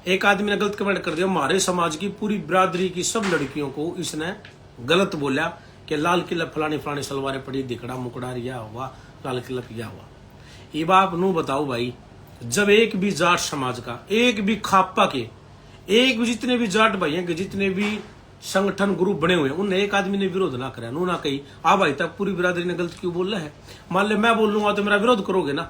एक आदमी ने गलत कमेंट कर दिया, हमारे समाज की पूरी बिरादरी की सब लड़कियों को इसने गलत बोला कि लाल किला फलानी फलानी सलवारें पड़ी, दिखड़ा मुकड़ा रिया हुआ, लाल किला पिया हुआ। ये बाप नू बताओ भाई, जब एक भी जाट समाज का, एक भी खापा के, एक भी जितने भी जाट भाई हैं, जितने भी संगठन ग्रुप बने हुए हैं, उन्हें एक आदमी ने विरोध ना कराया, नू ना कही आ भाई तक पूरी बिरादरी ने गलत क्यों बोल रहा है। मान ले मैं बोल लूंगा तो मेरा विरोध करोगे ना,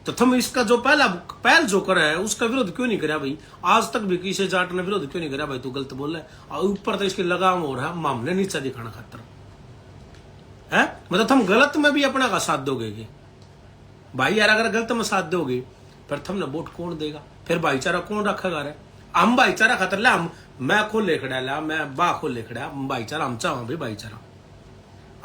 तो तुम इसका जो पहल जो करा है उसका विरोध क्यों नहीं करा भाई? आज तक भी किसी जाट ने विरोध क्यों नहीं करा भाई? तू गलत बोल रहा है और ऊपर तो इसके लगाम हो रहा है मामले नीचा दिखाना खातर है। मतलब तुम गलत में भी अपना का साथ दोगे कि भाई यार, अगर गलत में साथ दोगे फिर तुमने वोट कौन देगा? फिर भाईचारा कौन रखेगा रे? हम भाईचारा खातर ला, हम मैं खोल ले खड़ा ला, मैं बा खोल ले खड़ा, भाईचारा हम चाह भाई भाईचारा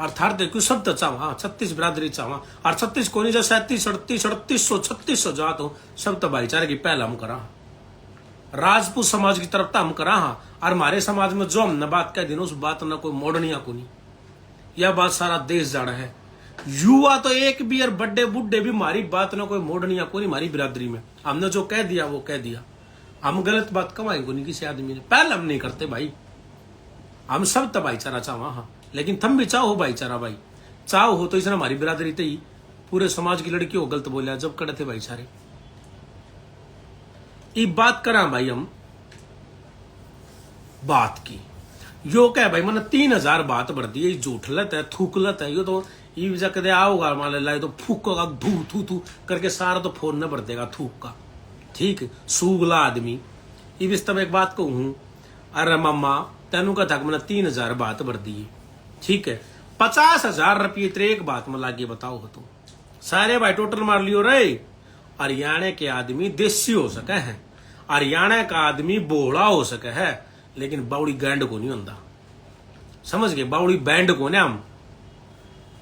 अर्थात देखो सब तो चाह 36 बिरादरी चाह और 36 को नहीं, 37 38 3800 जात हो, सब तो भाईचारे की पहल हम करा, राजपूत समाज की तरफ हम करा। और हमारे समाज में जो हमने बात कह दी उस बात न कोई मोड़निया को नहीं, यह बात सारा देश जाना है। युवा तो एक भी और बड़े बुढ़े भी हमारी बात ना कोई मोड़निया को नहीं, हमारी बिरादरी में हमने जो कह दिया वो कह दिया। हम गलत बात कमाएंगे नहीं किसी आदमी ने, पहले हम नहीं करते भाई, हम सब तो भाईचारा चाहो। हाँ लेकिन तुम भी चाहो भाईचारा भाई, चाहो हो तो इसने हमारी बिरादरी ही पूरे समाज की लड़कियों को गलत बोलिया जब कड़े थे भाईचारे। ये बात करा भाई हम बात की, यो क्या भाई मैंने 3000 बात बढ़ दी, झूठलत है थूकलत है, यो तो ये वजह कदे आओगा मान ला तो फूकोगा धू थू थू करके सारा तो फोन न भर देगा थूक का, ठीक सूगला आदमी। ये भी तब एक बात कहूं, अरे मामा तेनू का था मैंने 3000 बात भर दी, ठीक है 50,000 रुपये तेरे एक बात में लागे बताओ हो तो सारे भाई टोटल मार लियो रे। हरियाणा के आदमी देसी हो सके है, हरियाणा का आदमी बोला हो सके है, लेकिन बाउड़ी गैंड को नहीं होता, समझ गए? बाउड़ी बैंड को ने हम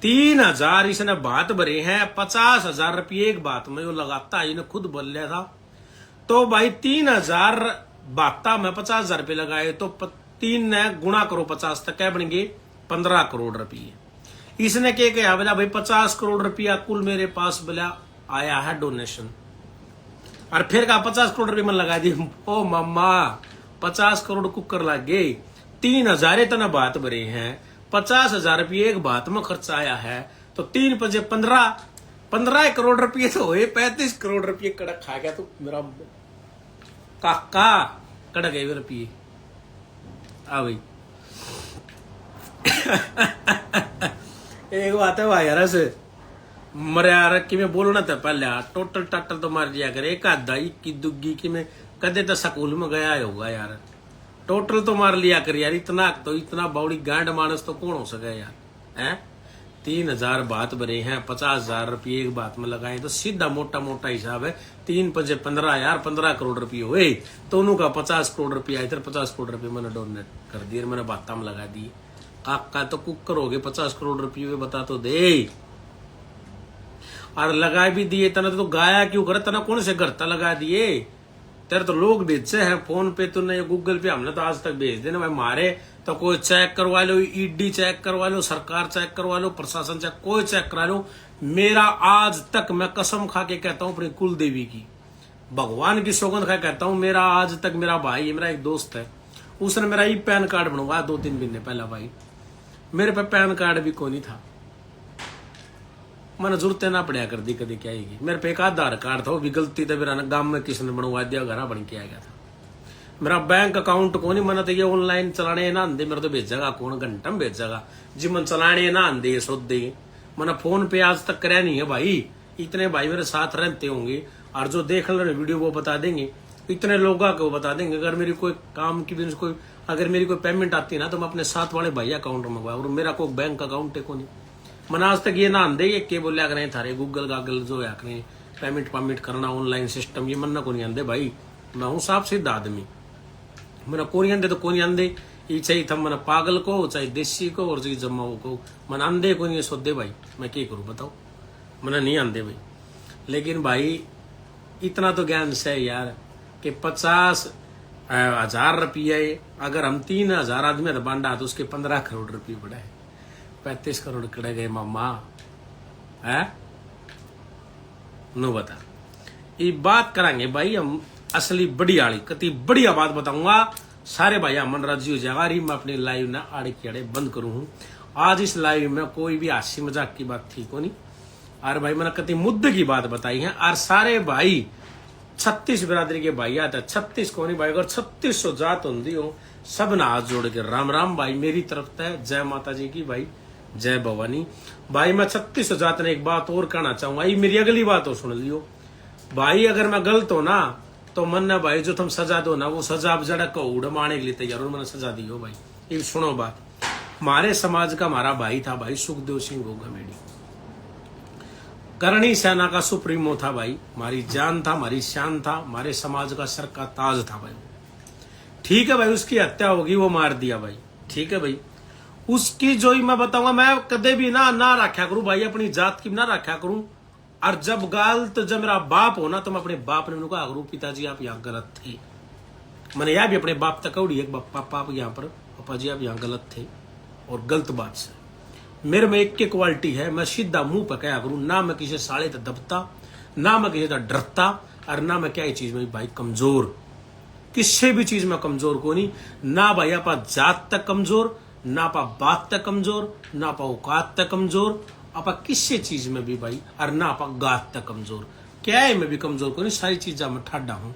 3000 इसने बात भरे हैं, 50,000 रुपये एक बात में वो लगाता है, इन्हें खुद बोल लिया था। तो भाई 3000 बाता में 50,000 रुपये लगाए तो 3 ने गुणा करो 50 तक क्या बनेंगे 15 करोड़ रुपये। इसने क्या कहा बोला भाई 50 करोड़ रुपया कुल मेरे पास बोला आया है डोनेशन, और फिर कहा 50 करोड़ रुपये में लगा दी। ओ मामा 50 करोड़ कुकर लग गए, 3000 इतना बात भरे हैं, 50,000 रुपये एक बात में खर्चा आया है, तो 3 × 5 = 15 करोड़ रुपये तो हुए, 35 करोड़ रुपये कड़क खा गया। तो मेरा काका कड़क गए रुपये आ भाई। एक बात है भाई यार से मरे यार कि मैं बोलना था पहले टोटल टाटल तो मार दिया करे एक आधा की दुग्गी की मैं कदे तो स्कूल में गया होगा यार टोटल तो मार लिया कर यार इतना बौड़ी गांड मानस तो कौन हो सके यार हैं 3,000 बात भरे हैं 50,000 रुपये एक बात में लगाए तो सीधा मोटा मोटा हिसाब है 3×5 = 15 यार 15 करोड़ रुपये हुए तो उनका 50 करोड़ रुपये आए थे 50 करोड़ रुपये मैंने डोनेट कर दिए मैंने बाता में लगा दी काका तो कुकर हो गए 50 करोड़ रुपये बता तो दे और लगा भी दिए तना तो गाया क्यों करे तना कौन से घर लगा दिए तेरे तो लोग भेजे हैं फोन पे तूने गूगल पे हमने तो आज तक भेज देना भाई मारे तो कोई चेक करवा लो ईडी चेक करवा लो सरकार चेक करवा लो प्रशासन चेक कोई चेक करा लो मेरा आज तक मैं कसम खा के कहता हूं अपनी कुल देवी की भगवान की सौगंध खा कहता हूं मेरा आज तक मेरा भाई है मेरा एक दोस्त है उसने मेरा ई पैन कार्ड बनवाया 2-3 महीने पहला भाई मेरे पे पैन कार्ड भी कोई नहीं था मैंने जरूरत ना पड़ा कर दी कभी क्या आएगी मेरे पे एक आधार कार्ड था वो भी गलती था मेरा गांव में किसी ने बनवा दिया घर बन के आ गया था मेरा बैंक अकाउंट को नहीं मैंने तो ये ऑनलाइन चलाने ना आंदे मेरे तो भेजेगा कौन घंटा में भेजेगा जिमन चलाने ना आंदे सोदे मैंने फोन पे आज तक कराया नहीं है भाई इतने भाई मेरे साथ रहते होंगे और जो देख रहे वीडियो वो बता देंगे इतने लोग को बता देंगे अगर मेरी कोई काम की भी कोई अगर मेरी कोई पेमेंट आती है ना तो मैं अपने साथ वाले भाई अकाउंट में मंगवा और मेरा कोई बैंक अकाउंट है को नहीं मैंने आज तक ये ना आंदे ये के बोलिया करें थारे गूगल गागल जो या करें पेमेंट करना ऑनलाइन सिस्टम ये मन्ना को नहीं आंदे भाई मैं हूँ साफ सीधा आदमी मैंने को नहीं आंदे तो को नहीं आंदे ये चाहिए था मैंने पागल को चाहे देसी को और चाहे जमाओ को मैंने आंदे को नहीं सोदे भाई मैं क्या करूँ बताओ मैंने नहीं आंदे भाई लेकिन भाई इतना तो ज्ञान से यार कि 50,000 रुपये अगर हम 3,000 आदमी बांटा तो उसके 15 करोड़ रुपये बढ़ाए 35 करोड़ कड़े गए मामा है नो बता ये बात करांगे भाई हम असली बढ़िया कति बढ़िया बात बताऊंगा सारे भाई मन राजी हो जाएगा मैं अपनी लाइव ना आड़े की आड़े बंद करूं हूं आज इस लाइव में कोई भी हास्य मजाक की बात थी को नहीं और भाई मैंने कति मुद्दे की बात बताई है और सारे भाई 36 बिरादरी के भाई आते 36 को नहीं भाई अगर 3600 जात होती हो सब ना हाथ जोड़ के राम राम भाई मेरी तरफ से जय माता जी की भाई जय भवानी भाई मैं 3600 जात ने एक बात और कहना चाहूंगा ये मेरी अगली बात हो सुन लियो भाई अगर मैं गलत हो ना तो मन ना भाई जो तुम सजा दो ना वो सजा अब जड़ा को उड़माने के लिए तैयार मैंने सजा दी हो भाई ये सुनो बात हमारे समाज का हमारा भाई था भाई सुखदेव सिंह गोगामेडी करणी सेना का सुप्रीमो था भाई हमारी जान था हमारी शान था हमारे समाज का सर का ताज था भाई ठीक है भाई उसकी हत्या होगी वो मार दिया भाई ठीक है भाई उसकी जो ही मैं बताऊंगा मैं कदे भी ना रखा करूं भाई अपनी जात की ना रखा करूं और जब जब मेरा बाप हो ना तो मैं अपने बाप ने कहा करूं पिताजी आप यहाँ गलत थे मैंने यह भी अपने बाप तक उड़ी एक पापा यहाँ पर पापा जी आप यहाँ गलत थे और गलत बात से मेरे में एक क्वालिटी है मैं सीधा मुंह पर कहा करूं ना मैं किसी साले तक दबता ना मैं किसी तक डरता और ना मैं क्या चीज में भाई कमजोर किसी भी चीज में कमजोर को नहीं ना भाई आप जात तक कमजोर ना पा बात तक कमजोर ना पा औकात तक कमजोर आपा किसी चीज में भी भाई और ना आपा गात तक कमजोर क्या है मैं भी कमजोर को नहीं सारी चीजा में ठाडा हूं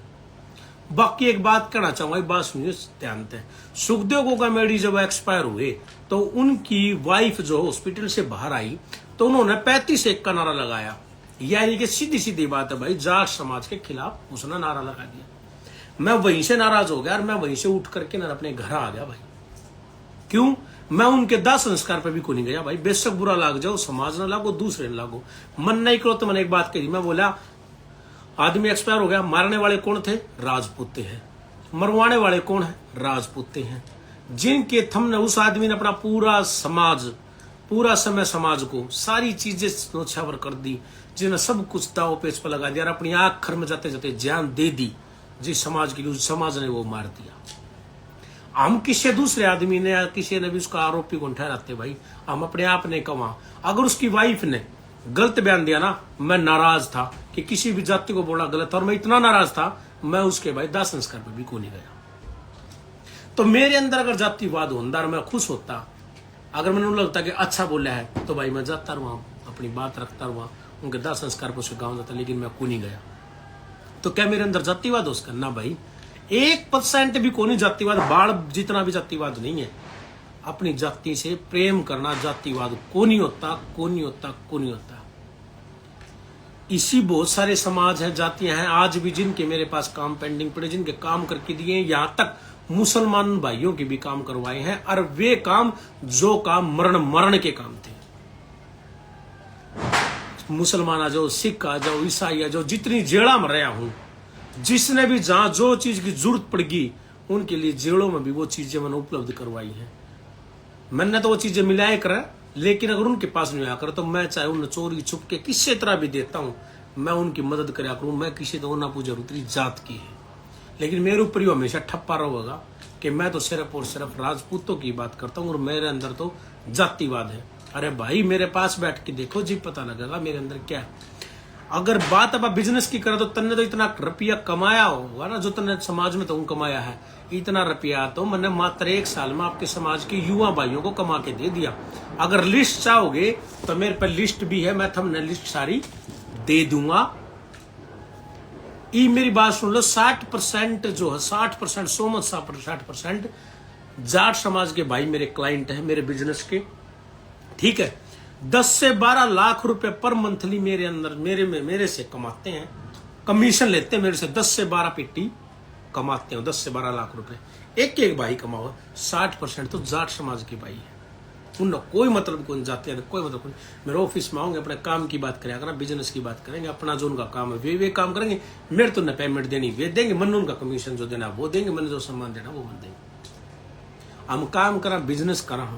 बाकी एक बात कहना चाहूंगा बात सुनिए ध्यान से सुखदेव गोगामेडी जब एक्सपायर हुए तो उनकी वाइफ जो हॉस्पिटल से बाहर आई तो उन्होंने 35-1 का नारा लगाया यानी कि सीधी सीधी बात है भाई जाट समाज के खिलाफ उसने नारा लगा दिया मैं वहीं से नाराज हो गया और मैं वहीं से उठ करके ना अपने घर आ गया भाई क्यों मैं उनके दाह संस्कार पे भी को नहीं गया भाई बेशक बुरा लाग जाओ समाज ना लागो दूसरे ना लागो मन नहीं करो तो मैंने एक बात कही मैं बोला आदमी एक्सपायर हो गया मारने वाले कौन थे राजपूते हैं मरवाने वाले कौन है राजपूते हैं जिनके थम ने उस आदमी ने अपना पूरा समय समाज को सारी चीजें नौछावर कर दी जिन्हें सब कुछ दाव पेच पर लगा दिया और अपनी आखिर में जाते जाते जान दे दी जिस समाज के लिए उस समाज ने वो मार दिया हम किसी दूसरे आदमी ने या किसी ने भी उसका आरोपी को ठहराते भाई हम अपने आप ने कमा अगर उसकी वाइफ ने गलत बयान दिया ना मैं नाराज था कि किसी भी जाति को बोला गलत और मैं इतना नाराज था मैं उसके भाई दाह संस्कार पे भी को नहीं गया तो मेरे अंदर अगर जातिवाद होता और मैं खुश होता अगर मैंने लगता कि अच्छा बोला है तो भाई मैं जाता रहा अपनी बात रखता रहा उनके दाह संस्कार पर उसे गाँव जाता लेकिन मैं को नहीं गया तो क्या मेरे अंदर जातिवाद हो उसका ना भाई 1% भी कोई जातिवाद बाढ़ जितना भी जातिवाद नहीं है अपनी जाति से प्रेम करना जातिवाद को नहीं होता इसी बहुत सारे समाज हैं, जातियां हैं आज भी जिनके मेरे पास काम पेंडिंग पड़े, जिनके काम करके दिए, यहाँ तक मुसलमान भाइयों के भी काम करवाए हैं। और वे काम जो काम मरण मरण के काम थे। मुसलमान आ जाओ, सिख आ जाओ, ईसाई आ जाओ, जितनी जेड़ा में रहा हूं, जिसने भी जहां जो चीज की जरूरत पड़गी उनके लिए जेड़ों में भी वो चीजें मैंने उपलब्ध करवाई है। मैंने तो वो चीजें मिलाया कर, लेकिन अगर उनके पास नहीं आकर तो मैं चाहे उन्हें चोरी छुप के किसी तरह भी देता हूं, मैं उनकी मदद करा करूं। मैं किसी तो ना पूजा उतरी जात की है, लेकिन मेरे ऊपर ही हमेशा ठप्पा रहेगा कि मैं तो सिर्फ और सिर्फ राजपूतों की बात करता हूं और मेरे अंदर तो जातिवाद है। अरे भाई मेरे पास बैठ के देखो जी, पता लगेगा मेरे अंदर क्या है। अगर बात अब बिजनेस की करे तो तन्ने तो इतना रुपया कमाया होगा ना, जो तन्ने समाज में तो कमाया है, इतना रुपया तो मैंने मात्र 1 साल में आपके समाज के युवा भाइयों को कमा के दे दिया। अगर लिस्ट चाहोगे तो मेरे पर लिस्ट भी है, मैं थंबनेल लिस्ट सारी दे दूंगा। ये मेरी बात सुन लो, 60% जो है 60% 60% जाट समाज के भाई मेरे क्लाइंट हैं मेरे बिजनेस के, ठीक है। 10 से 12 लाख रुपए पर मंथली मेरे अंदर मेरे से कमाते हैं, कमीशन लेते हैं मेरे से। 10 से 12 पेटी कमाते हैं, 10 से 12 लाख रुपए एक एक भाई कमाओ। 60% तो जाट समाज के भाई है, उनका कोई मतलब कौन जाते हैं, कोई मतलब कौन। मेरे ऑफिस में आऊंगे, अपने काम की बात करेंगे, बिजनेस की बात करेंगे, अपना जो उनका काम है वे काम करेंगे। मेरे तो न पेमेंट देनी वे देंगे, मन उनका कमीशन जो देना वो देंगे, मैंने जो सम्मान देना वो मन देंगे। हम काम करा, बिजनेस करा,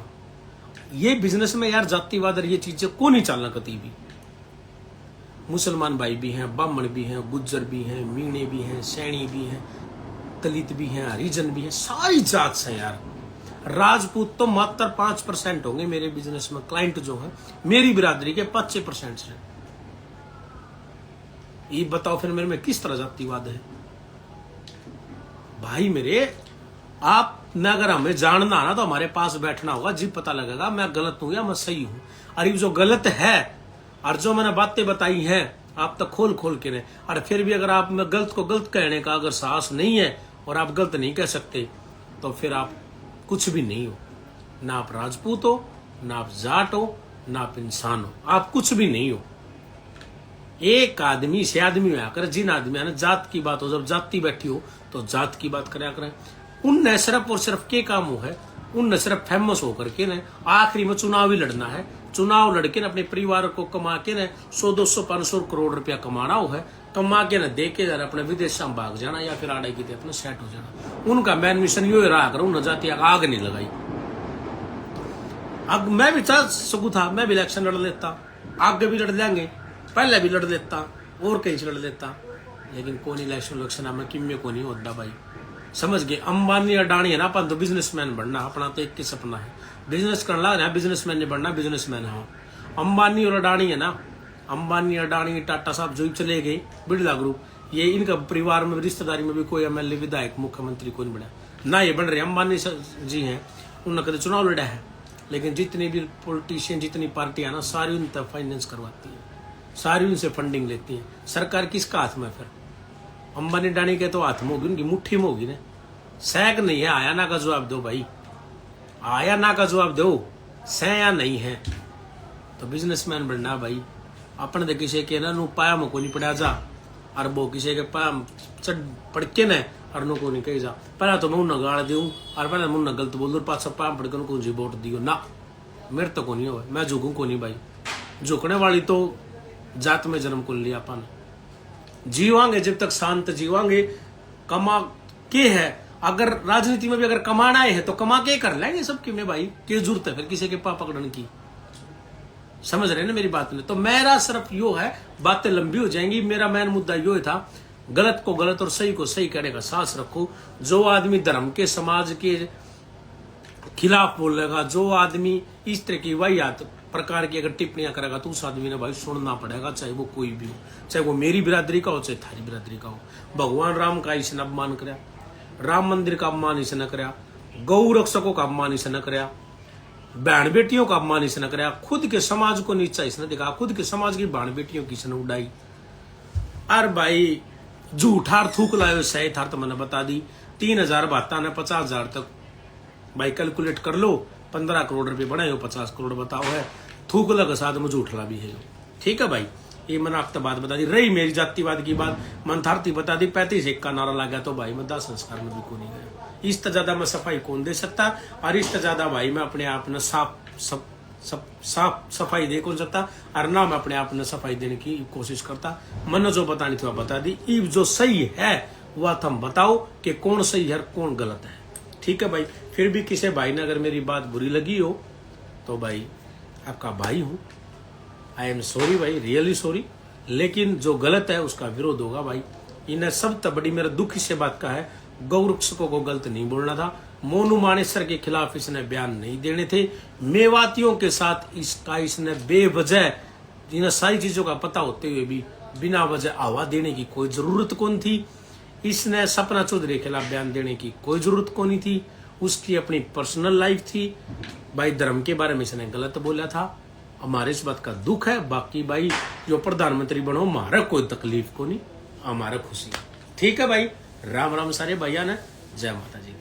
ये बिजनेस में यार जातिवाद और ये चीजें को नहीं चलना कभी भी। मुसलमान भाई भी हैं, ब्राह्मण भी हैं, गुज्जर भी हैं, मीणे भी हैं, सैनी भी हैं, दलित भी हैं, हरिजन भी हैं, सारी जात से यार। राजपूत तो मात्र 5% होंगे मेरे बिजनेस में क्लाइंट जो है, मेरी बिरादरी के 25% से। ये बताओ फिर मेरे में किस तरह जातिवाद है भाई मेरे। आप न अगर हमें जानना ना तो हमारे पास बैठना होगा जी, पता लगेगा मैं गलत हूं या मैं सही हूं। और जो गलत है और जो मैंने बातें बताई हैं आप तक खोल खोल के ने, और फिर भी अगर आप में गलत को गलत कहने का अगर साहस नहीं है और आप गलत नहीं कह सकते तो फिर आप कुछ भी नहीं हो। ना आप राजपूत हो, ना आप जाट हो, ना आप इंसान हो, आप कुछ भी नहीं हो। एक आदमी से आदमी में आकर जिन आदमी ने जात की बात हो, जब जाति बैठी हो तो जात की बात करा करें। उनने सिर्फ और सिर्फ के काम हो है, उनने सिर्फ फेमस होकर के ने आखिरी में चुनाव ही लड़ना है। चुनाव लड़के ने अपने परिवार को कमा के ने 100 200 500 करोड़ रुपया कमाना हो है, कमा के न दे के जरा अपने विदेश में भाग जाना या फिर आड़े की अपने सेट हो जाना। उनका मेन मिशन यो रहा कर, उन्हें जाती आग नहीं लगाई। अब मैं भी चल सकू था, मैं भी इलेक्शन लड़ लेता, आगे भी लड़ लेंगे, पहले भी लड़ लेता और कहीं से लड़ लेता, लेकिन कौन इलेक्शन हमें किम्मे को नहीं होता भाई, समझ गए। अंबानी अडानी है ना, अपन तो बिजनेसमैन बनना, अपना तो एक के सपना है बिजनेस करना है, बिजनेसमैन नहीं बनना, बिजनेसमैन है। अंबानी और अडानी है ना, अंबानी अडानी टाटा साहब जो चले गए, बिरला ग्रुप, ये इनका परिवार में रिश्तेदारी में भी कोई एमएलए विधायक मुख्यमंत्री कोई नहीं बना ना, ये बन रहे। अंबानी जी हैं, उन्होंने कभी चुनाव लड़ा है, लेकिन जितनी भी पॉलिटिशियन जितनी पार्टियां ना सारी उन तक फाइनेंस करवाती है, सारी उनसे फंडिंग लेती है। सरकार किसका हाथ में? फिर अंबानी अडानी के तो हाथ में होगी, उनकी मुट्ठी में होगी ना। सैक नहीं है, आया ना का जवाब दो भाई, आया ना का जवाब दो, सै या नहीं है तो बिजनेसमैन बनना भाई। अपने तो किसी के ना पाया में को नहीं पड़ा जा, और वो किसी के पाया चढ़ पड़ के न और नो को नहीं कही जा। पहला तो मैं उन्हें गाड़ दूं और पहले मुन्ना गलत बोल दूं, पास पाया पड़ कर उनको वोट दियो ना, मेरे तो को नहीं हो, मैं झुकूं को नहीं भाई। झुकने वाली तो जात में जन्म को लिया अपन, जीवांगे जब तक शांत जीवांगे। कमा के है, अगर राजनीति में भी अगर कमाना है तो कमा के कर लेंगे सबकी में भाई, क्या जरूरत है फिर किसी के पाप पकड़ने की, समझ रहे ना मेरी बात में। तो मेरा सिर्फ यो है, बातें लंबी हो जाएंगी, मेरा मेन मुद्दा यो था, गलत को गलत और सही को सही करने का साहस रखो। जो आदमी धर्म के समाज के खिलाफ बोलेगा, जो आदमी इस तरह की वाहियात प्रकार की अगर टिप्पणियां करेगा तो उस आदमी ने भाई सुनना पड़ेगा, चाहे वो कोई भी हो, चाहे वो मेरी बिरादरी का हो चाहे थारी बिरादरी का हो। भगवान राम का इसने अपमान कराया, राम मंदिर का अपमान इसने कराया, गौ रक्षकों का अपमान इसने कराया, बहन बेटियों का अपमान इसने कराया, खुद के समाज को नीचा इसने दिखा, खुद के समाज की बहन बेटियों की इसने उड़ाई। अरे भाई झूठार थूक लाए सही था, तो मैंने बता दी 3000 बाता ने 50,000 तक भाई कैलकुलेट कर लो, 15 करोड़ रुपए बनाए हो, 50 करोड़ बताओ है, थूक लगा साथ में झूठला भी है, ठीक है भाई। ये मैंने आपको बात बता दी। रही मेरी जातिवाद की बात, मंथार्थी बता दी, 35 का नारा लगा तो भाई मैं दाह संस्कार में भी को नहीं गया। इस तरह ज्यादा मैं सफाई कौन दे सकता, और इस तरह ज्यादा भाई मैं अपने आप ने साफ सफाई दे कौन सकता, और ना मैं अपने आप ने सफाई देने की कोशिश करता। मैंने जो बतानी थी वह बता दी। इब जो सही है वह तुम बताओ कि कौन सही है कौन गलत है। ठीक है भाई। फिर भी किसी भाई ने अगर मेरी बात बुरी लगी हो तो भाई आपका भाई हूं, आई एम सॉरी भाई, रियली सॉरी। लेकिन जो गलत है उसका विरोध होगा भाई। इन्हें सब तक बड़ी मेरा दुख इससे बात का है, गौरक्षकों को गलत नहीं बोलना था, मोनू मानेसर के खिलाफ इसने बयान नहीं देने थे, मेवातियों के साथ इसने बेवजह, इन्हें सारी चीजों का पता होते हुए भी बिना वजह आवाज देने की कोई जरूरत कौन थी। इसने सपना चौधरी के खिलाफ बयान देने की कोई जरूरत कौन नहीं थी। उसकी अपनी पर्सनल लाइफ थी भाई, धर्म के बारे में इसने गलत बोला था। हमारे इस बात का दुख है। बाकी भाई जो प्रधानमंत्री बनो हमारा कोई तकलीफ को नहीं, हमारा खुशी। ठीक है भाई। राम राम सारे भैया ने, जय माता जी।